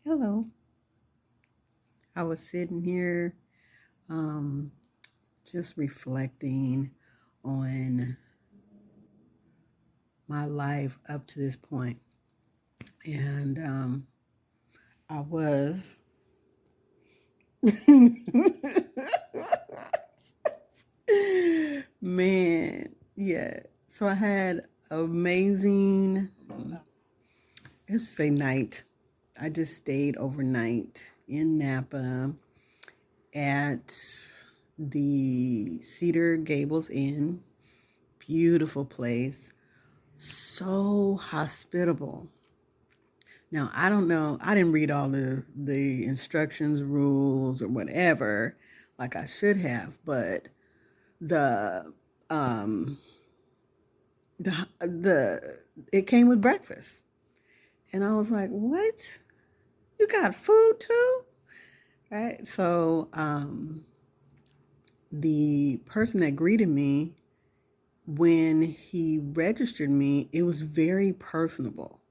Hello. I was sitting here um, just reflecting on my life up to this point. And I was, man, yeah. So I had amazing, let's say night. I just stayed overnight in Napa at the Cedar Gables Inn. Beautiful place, so hospitable. Now, I don't know, I didn't read all the instructions, rules, or whatever like I should have, but the um the it came with breakfast. And I was like, "What? You got food too?" Right? So, the person that greeted me when he registered me, it was very personable.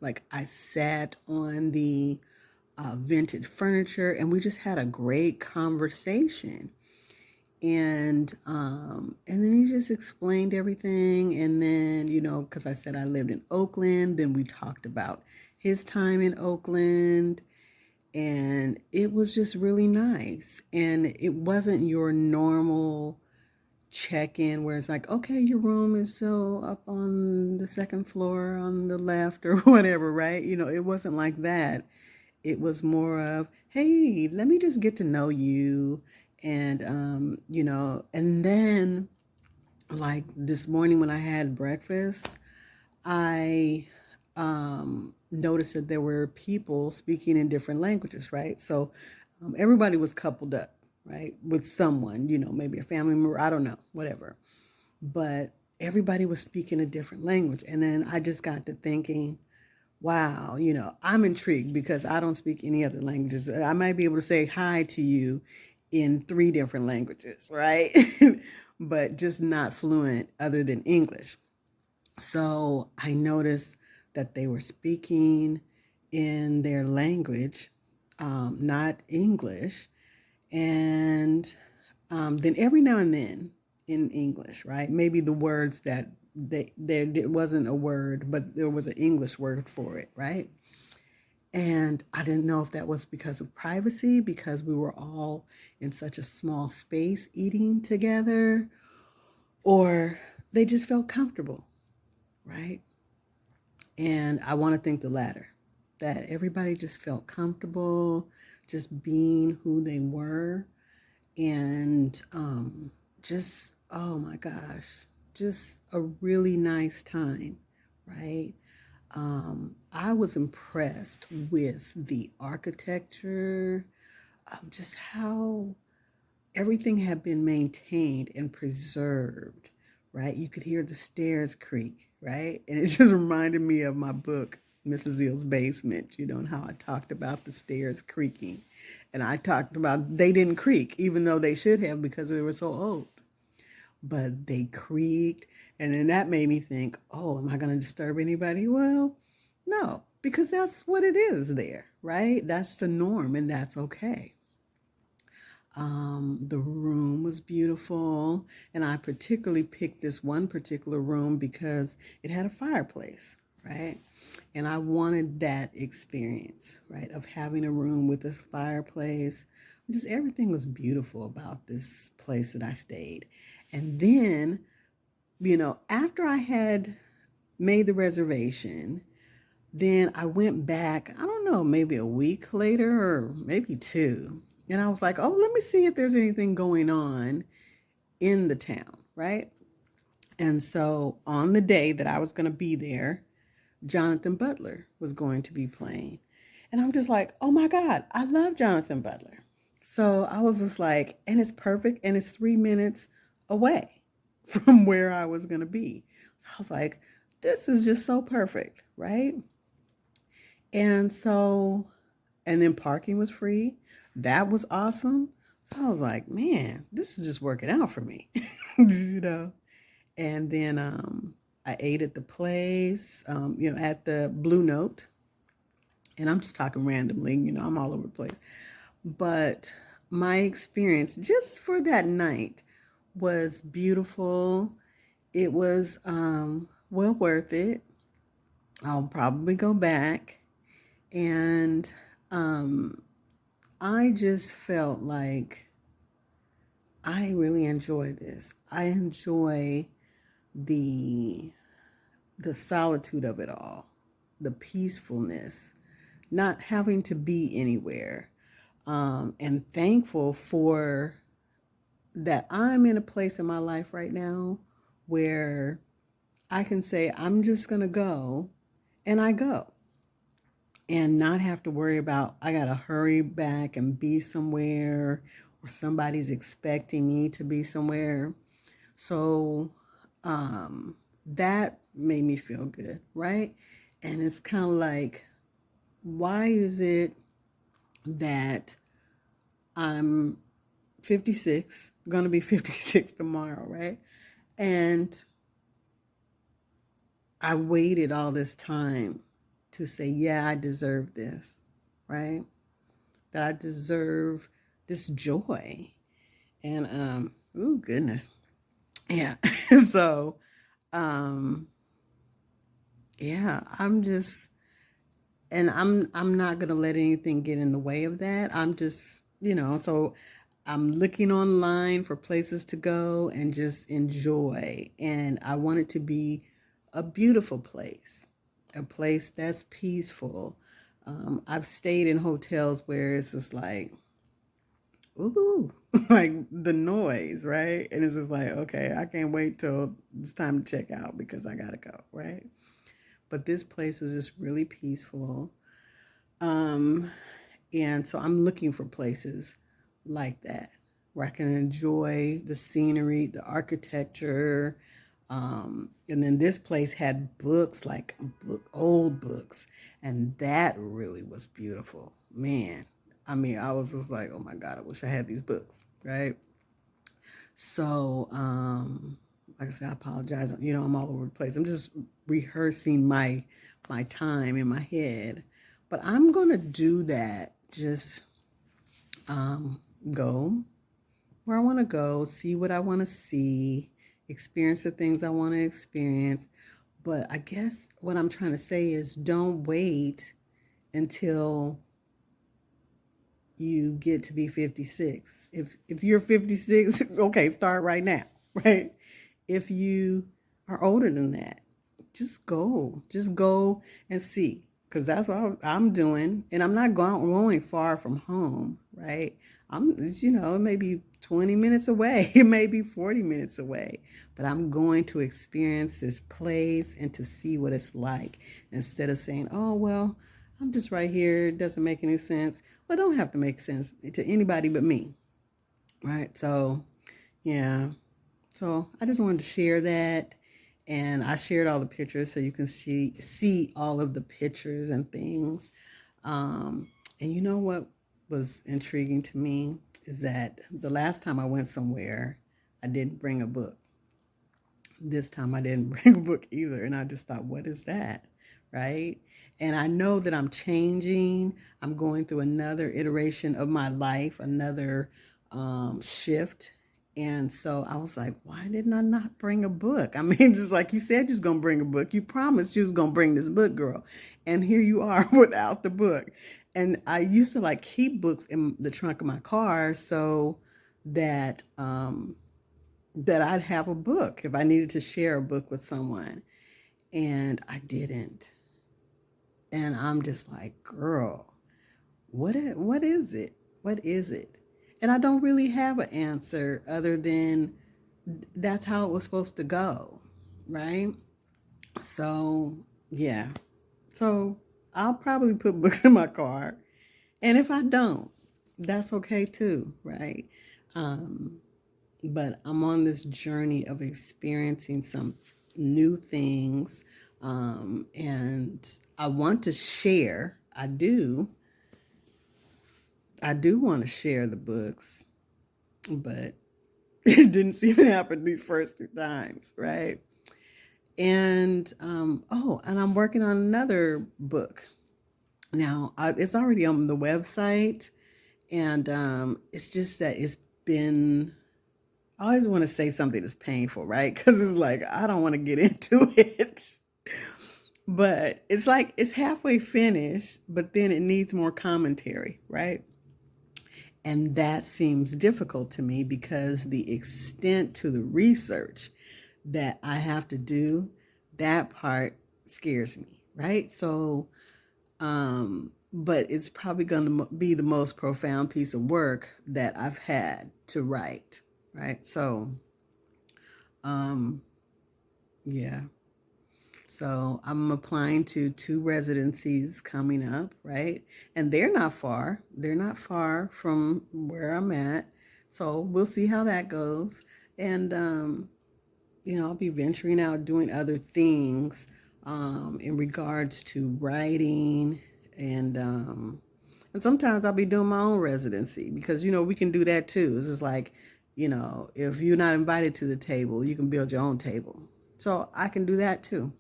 Like I sat on the vintage furniture and we just had a great conversation. And then he just explained everything. And then, because I said I lived in Oakland, then we talked about his time in Oakland. And it was just really nice. And it wasn't your normal check-in where it's like, okay, your room is so up on the second floor on the left or whatever, right? It wasn't like that. It was more of, hey, let me just get to know you. And and then like this morning when I had breakfast, I noticed that there were people speaking in different languages, right? So everybody was coupled up, right, with someone, maybe a family member, I don't know, whatever. But everybody was speaking a different language. And then I just got to thinking, wow, I'm intrigued because I don't speak any other languages. I might be able to say hi to you in three different languages, right? But just not fluent other than English. So I noticed that they were speaking in their language, not English. And then every now and then in English, right? Maybe the words that there wasn't a word, but there was an English word for it, right? And I didn't know if that was because of privacy, because we were all in such a small space eating together, or they just felt comfortable, right? And I want to think the latter, that everybody just felt comfortable just being who they were. And just, oh my gosh, just a really nice time, right? I was impressed with the architecture, just how everything had been maintained and preserved, right? You could hear the stairs creak, right? And it just reminded me of my book, Mrs. Eel's Basement, and how I talked about the stairs creaking. And I talked about they didn't creak, even though they should have because we were so old. But they creaked. And then that made me think, oh, am I going to disturb anybody? Well, no, because that's what it is there, right? That's the norm, and that's okay. The room was beautiful, and I particularly picked this one particular room because it had a fireplace, right? And I wanted that experience, right, of having a room with a fireplace. Just everything was beautiful about this place that I stayed. And then, after I had made the reservation, then I went back, I don't know, maybe a week later or maybe two. And I was like, oh, let me see if there's anything going on in the town, right? And so on the day that I was going to be there, Jonathan Butler was going to be playing. And I'm just like, oh my God, I love Jonathan Butler. So I was just like, and it's perfect and it's 3 minutes away from where I was going to be. So I was like, this is just so perfect, right? And so, and then parking was free. That was awesome. So I was like, man, this is just working out for me, you know. And then I ate at the place, at the Blue Note. And I'm just talking randomly, I'm all over the place. But my experience just for that night was beautiful. It was well worth it. I'll probably go back. And I just felt like I really enjoy this. I enjoy the the solitude of it all, the peacefulness, not having to be anywhere, and thankful for that I'm in a place in my life right now where I can say, I'm just going to go, and I go, and not have to worry about, I got to hurry back and be somewhere, or somebody's expecting me to be somewhere. So that made me feel good, right? And it's kind of like, why is it that I'm 56, going to be 56 tomorrow, right? And I waited all this time to say, yeah, I deserve this, right? That I deserve this joy. And, oh, goodness. Yeah. So, um, yeah, I'm not going to let anything get in the way of that. I'm just, so I'm looking online for places to go and just enjoy. And I want it to be a beautiful place, a place that's peaceful. I've stayed in hotels where it's just like, ooh, like the noise, right? And it's just like, okay, I can't wait till it's time to check out because I gotta go, right? But this place was just really peaceful. Um, and so I'm looking for places like that where I can enjoy the scenery, the architecture. And then this place had books, like old books. And that really was beautiful. Man, I mean, I was just like, oh my God, I wish I had these books, right? So, like I said, I apologize. I'm all over the place. I'm just rehearsing my time in my head, but I'm gonna do that. Just go where I want to go, see what I want to see, experience the things I want to experience. But I guess what I'm trying to say is, don't wait until you get to be 56. If you're 56, okay, start right now, right? If you are older than that, just go and see, because that's what I'm doing. And I'm not going far from home, right? It may be 20 minutes away, it may be 40 minutes away, but I'm going to experience this place and to see what it's like, instead of saying, oh, well, I'm just right here, it doesn't make any sense. Well, it don't have to make sense to anybody but me, right? So, yeah. So I just wanted to share that. And I shared all the pictures so you can see all of the pictures and things. And you know what was intriguing to me is that the last time I went somewhere, I didn't bring a book. This time I didn't bring a book either. And I just thought, what is that? Right? And I know that I'm changing. I'm going through another iteration of my life, another shift. And so I was like, why didn't I not bring a book? I mean, just like you said, you was going to bring a book. You promised you was going to bring this book, girl. And here you are without the book. And I used to like keep books in the trunk of my car so that that I'd have a book if I needed to share a book with someone. And I didn't. And I'm just like, girl, what is it? What is it? And I don't really have an answer other than that's how it was supposed to go, right? So, yeah. So I'll probably put books in my car. And if I don't, that's okay too, right? But I'm on this journey of experiencing some new things. And I want to share. I do want to share the books, but it didn't seem to happen these first two times, right? And and I'm working on another book. Now, it's already on the website, and it's just that it's been. I always want to say something that's painful, right? Because it's like I don't want to get into it, but it's like it's halfway finished, but then it needs more commentary, right? And that seems difficult to me because the extent to the research that I have to do, that part scares me, right? So, but it's probably going to be the most profound piece of work that I've had to write, right? So, um, yeah. So I'm applying to two residencies coming up, right? And they're not far. They're not far from where I'm at. So we'll see how that goes. And, I'll be venturing out doing other things in regards to writing and sometimes I'll be doing my own residency because, we can do that too. It's just like, if you're not invited to the table, you can build your own table. So I can do that too.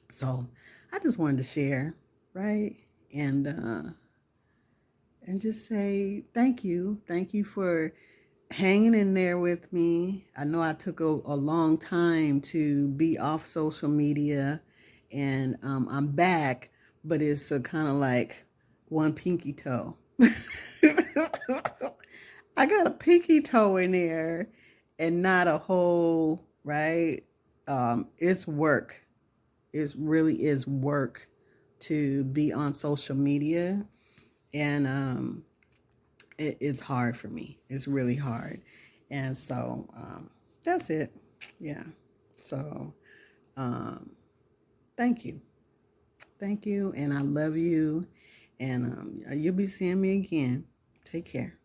So I just wanted to share, right? And uh, and just say thank you. Thank you for hanging in there with me. I know I took a long time to be off social media, and I'm back, but it's a kind of like one pinky toe. I got a pinky toe in there and not a whole, right? It's work. It really is work to be on social media, and it's hard for me. It's really hard, and so that's it. Yeah. So um, thank you, and I love you, and you'll be seeing me again. Take care.